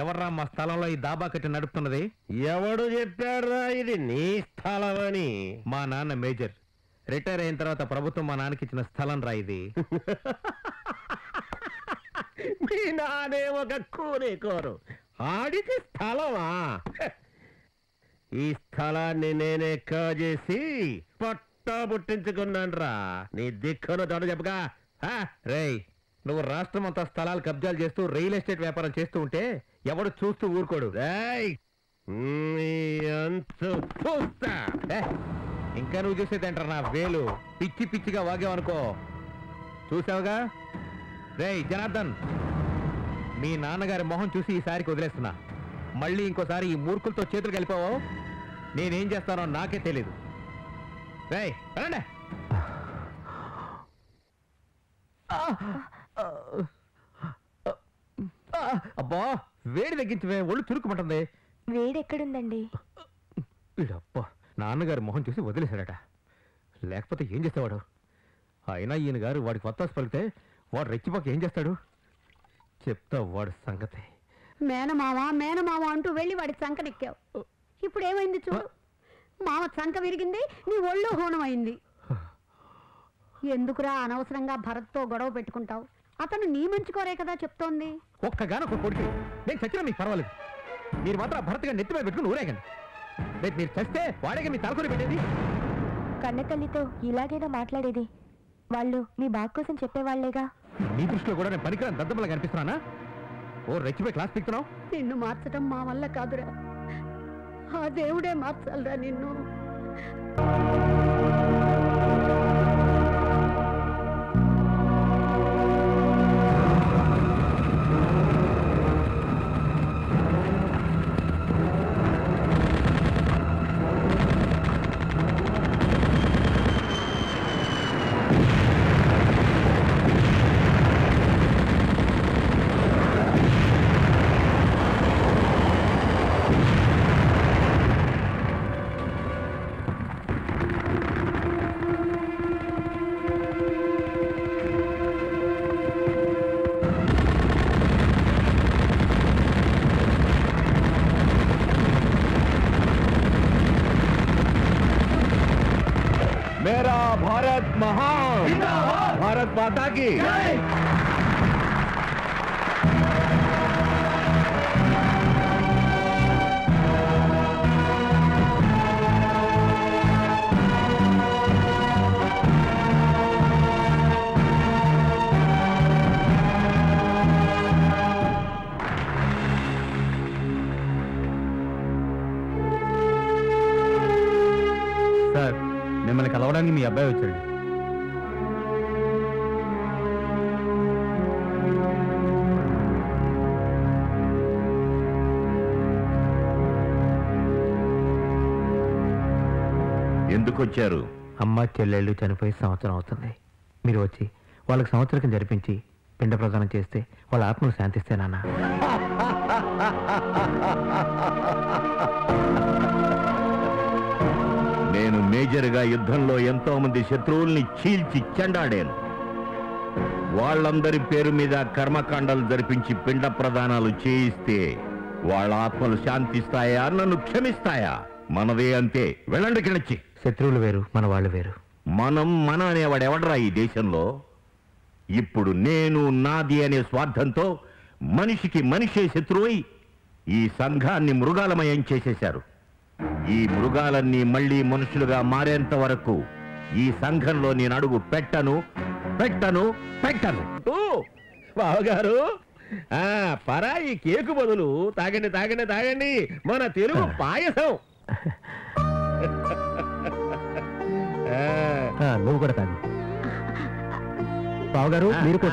ఎవర్రా మా స్థలంలో ఈ దాబా కట్టి నడుపుతున్నది? ఎవడు చెప్పాడ్రా ఇది నీ స్థలం అని? మా నాన్న మేజర్. రిటైర్ అయిన తర్వాత ప్రభుత్వం మా నాన్నకి ఇచ్చిన స్థలం రా ఇది. మీ నానే ఒక కూరేకోరు, ఆడికి స్థలమా? ఈ స్థలాన్ని నేనే కాజేసి పట్టా పుట్టించుకున్నాను రా. నీ దిక్కును తోడు చెప్పగా. రేయ్, నువ్వు రాష్ట్రం అంతా స్థలాలు కబ్జాలు చేస్తూ రియల్ ఎస్టేట్ వ్యాపారం చేస్తూ ఉంటే ఎవడు చూస్తూ ఊరుకోడు. చూస్తా. ఇంకా నువ్వు చూసేదంటారా నా వేలు? పిచ్చి పిచ్చిగా వాగావనుకో. చూసావుగా? రేయ్ జనార్దన్, మీ నాన్నగారి మొహం చూసి ఈసారికి వదిలేస్తున్నా. మళ్ళీ ఇంకోసారి ఈ మూర్ఖులతో చేతులు కలిపావో నేనేం చేస్తానో నాకే తెలీదు. రేయ్ రండి. అబ్బా, వేడి తగ్గించవే, ఒళ్ళు చురుకుమంటుంది. వేడి ఎక్కడుందండి? వీడబ్బా, నాన్నగారి మొహం చూసి వదిలేశాడట. లేకపోతే ఏం చేసేవాడు? అయినా ఈయన గారు వాడికి వత్తాసు పలికితే వాడు రెచ్చిపోక ఏం చేస్తాడు? చెప్తా వాడు సంగతి. మేనమామ అంటూ వెళ్ళి వాడి సంకనెక్కావు. ఇప్పుడు ఏమైంది చూడు. మామ సంక విరిగింది, నీ ఒళ్ళు హోనమైంది. ఎందుకురా అనవసరంగా భరత్తో గొడవ పెట్టుకుంటావు? అతను నీ మంచి కోరే కదా చెప్తోంది. ఒక్కగానొక్క కొడుకు, నేను చచ్చినా మీకు పర్వాలేదు. మీరు మాత్రం భరత్గా నెత్తిమై పెట్టుకుని ఊరేగండి. రేపు మీరు చస్తే వాడేగా మీ తలకొని పెట్టేది. కన్నతల్లితో ఇలాగైనా మాట్లాడేది? వాళ్ళు మీ బాగు కోసం చెప్పేవాళ్లేగా. నీ దృష్టిలో కూడా నేను పనికిరాని దద్దమ్మలా కనిపిస్తున్నానా? ఓ రెచ్చిపోయి క్లాస్ పిక్తున్నావు. నిన్ను మార్చడం మా వల్ల కాదురా, ఆ దేవుడే మార్చాలరా నిన్ను. मेरा भारत महान, भारत माता की సార్, మిమ్మల్ని కలవడానికి మీ అబ్బాయి వచ్చాడు. ఎందుకు వచ్చారు? అమ్మ చెల్లెళ్ళు చనిపోయి సంవత్సరం అవుతుంది. మీరు వచ్చి వాళ్ళకి సంవత్సరం జరిపించి పిండ ప్రదానం చేస్తే వాళ్ళ ఆత్మలు శాంతిస్తే నాన్న. నేను మేజర్గా యుద్ధంలో ఎంతో మంది శత్రువుల్ని చీల్చి చెండాడాను. వాళ్ళందరి పేరు మీద కర్మకాండాలు జరిపించి పిండ ప్రదానాలు చేయిస్తే వాళ్ళ ఆత్మలు శాంతిస్తాయా, నన్ను క్షమిస్తాయా? మనదే అంతే. వెళ్ళండి కిణచ్చి. శత్రువులు వేరు, మన వాళ్ళు వేరు. మన అనేవాడు ఎవడరా ఈ దేశంలో? ఇప్పుడు నేను నాది అనే స్వార్థంతో మనిషికి మనిషే శత్రువై ఈ సంఘాన్ని మృగాలమయం చేసేశారు. ఈ మృగాలన్నీ మళ్ళీ మనుషులుగా మారేంత వరకు ఈ సంఘంలో నేను అడుగు పెట్టను పెట్టను పెట్టను. బావగారు, పరాయి కేకు బదులు తాగండి తాగండి తాగండి మన తెలుగు పాయసం. నువ్వు కూడా తాగు బావగారు, మీరు కూడా.